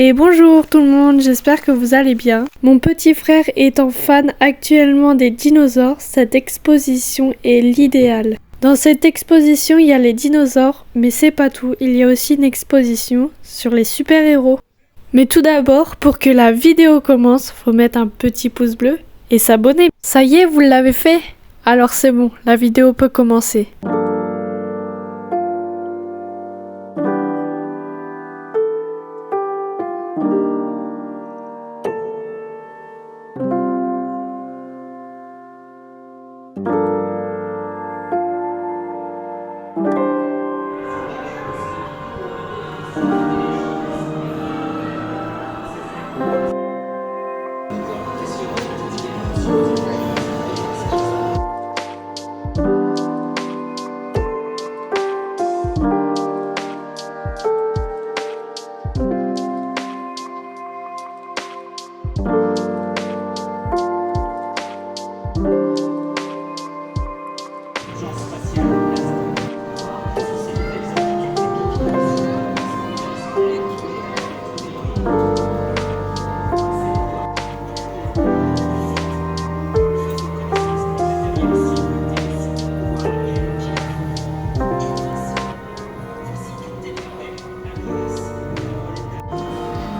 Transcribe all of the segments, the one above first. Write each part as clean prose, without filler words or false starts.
Et bonjour tout le monde, j'espère que vous allez bien. Mon petit frère étant fan actuellement des dinosaures, cette exposition est l'idéal. Dans cette exposition, il y a les dinosaures, mais c'est pas tout, il y a aussi une exposition sur les super-héros. Mais tout d'abord, pour que la vidéo commence, faut mettre un petit pouce bleu et s'abonner. Ça y est, vous l'avez fait? Alors c'est bon, la vidéo peut commencer.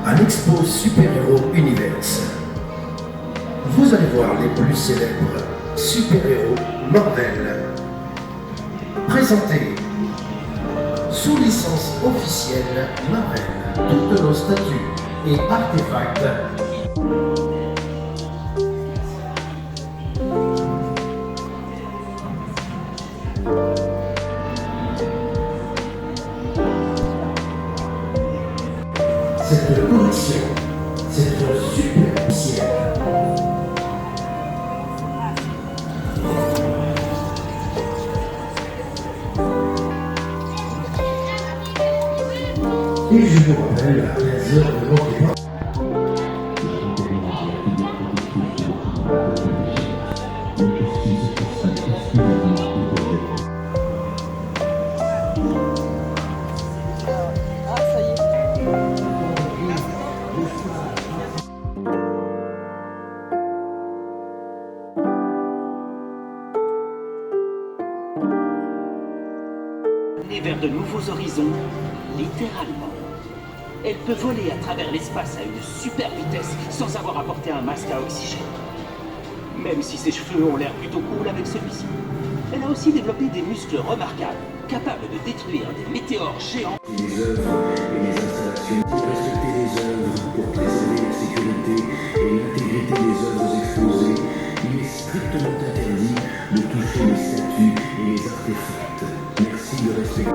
À l'Expo Super-Héros Universe, vous allez voir les plus célèbres super-héros Marvel présentés sous licence officielle Marvel, toutes nos statues et artefacts. Cette collection, c'est un super ciel. Et je vous rappelle à 15h de l'autre. Vers de nouveaux horizons, littéralement. Elle peut voler à travers l'espace à une super vitesse sans avoir à porter un masque à oxygène. Même si ses cheveux ont l'air plutôt cool avec celui-ci. Elle a aussi développé des muscles remarquables, capables de détruire des météores géants. Les œuvres et les installations, respecter les œuvres pour préserver la sécurité et l'intégrité des œuvres exposées. Il est strictement interdit de toucher les statues et les artefacts. Merci de respecter.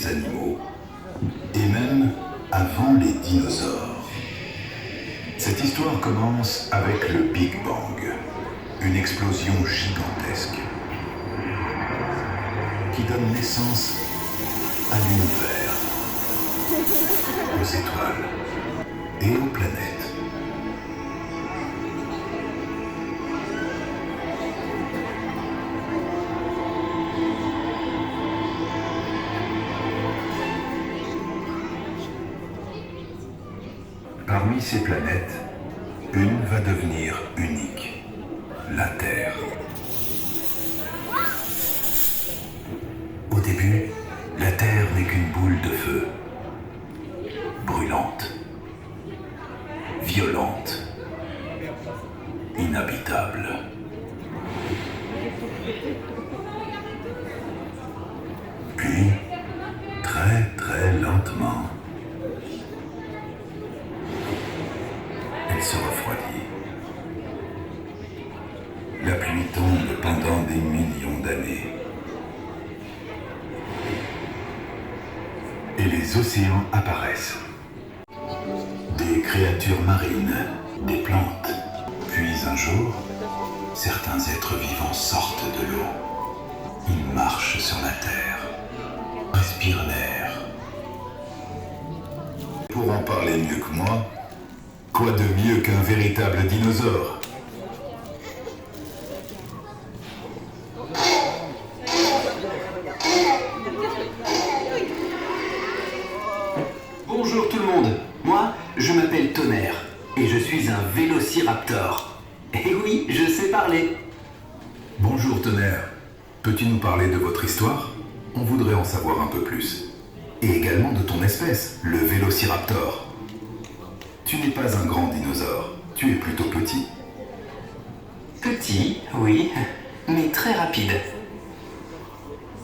les animaux, et même avant les dinosaures. Cette histoire commence avec le Big Bang, une explosion gigantesque qui donne naissance à l'univers, aux étoiles et aux planètes. Parmi ces planètes, une va devenir unique, la Terre. Au début, la Terre n'est qu'une boule de feu, brûlante, violente, inhabitable. Puis, très lentement, elle se refroidit. La pluie tombe pendant des millions d'années. Et les océans apparaissent. Des créatures marines, des plantes. Puis un jour, certains êtres vivants sortent de l'eau. Ils marchent sur la terre, respirent l'air. Pour en parler mieux que moi, quoi de mieux qu'un véritable dinosaure? Bonjour tout le monde, moi je m'appelle Tonnerre et je suis un vélociraptor. Et oui, je sais parler. Bonjour Tonnerre, peux-tu nous parler de votre histoire? On voudrait en savoir un peu plus. Et également de ton espèce, le vélociraptor. Tu n'es pas un grand dinosaure, tu es plutôt petit. Petit, oui, mais très rapide.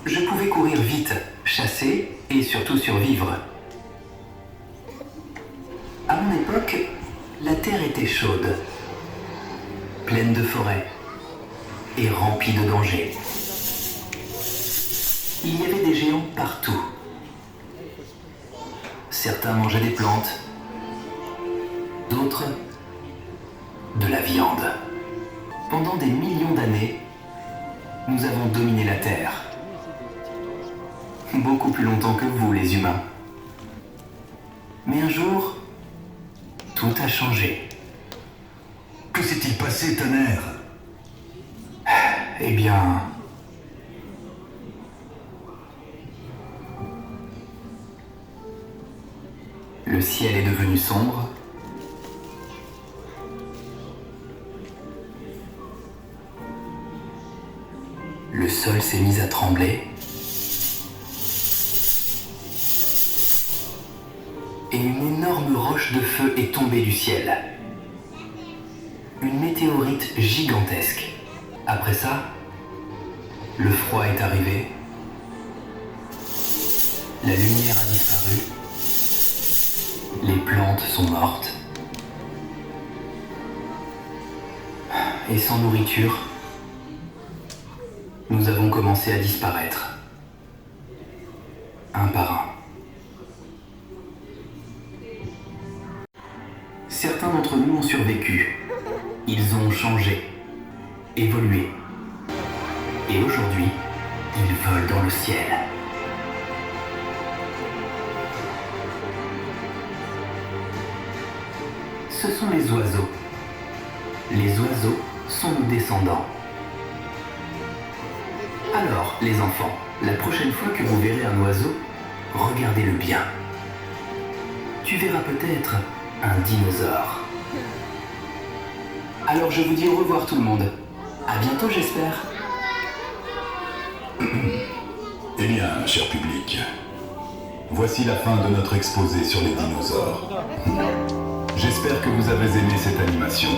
Je pouvais courir vite, chasser et surtout survivre. À mon époque, la Terre était chaude, pleine de forêts et remplie de dangers. Il y avait des géants partout. Certains mangeaient des plantes, d'autres de la viande. Pendant des millions d'années, nous avons dominé la Terre. Beaucoup plus longtemps que vous, les humains. Mais un jour, tout a changé. Que s'est-il passé, Tonnerre? Eh bien... Le ciel est devenu sombre. Le sol s'est mis à trembler. Et une énorme roche de feu est tombée du ciel. Une météorite gigantesque. Après ça, le froid est arrivé. La lumière a disparu. Les plantes sont mortes. Et sans nourriture, nous avons commencé à disparaître. Un par un. Certains d'entre nous ont survécu. Ils ont changé, évolué. Et aujourd'hui, ils volent dans le ciel. Ce sont les oiseaux. Les oiseaux sont nos descendants. Alors, les enfants, la prochaine fois que vous verrez un oiseau, regardez-le bien. Tu verras peut-être un dinosaure. Alors je vous dis au revoir tout le monde. À bientôt, j'espère. Eh bien, cher public, voici la fin de notre exposé sur les dinosaures. J'espère que vous avez aimé cette animation.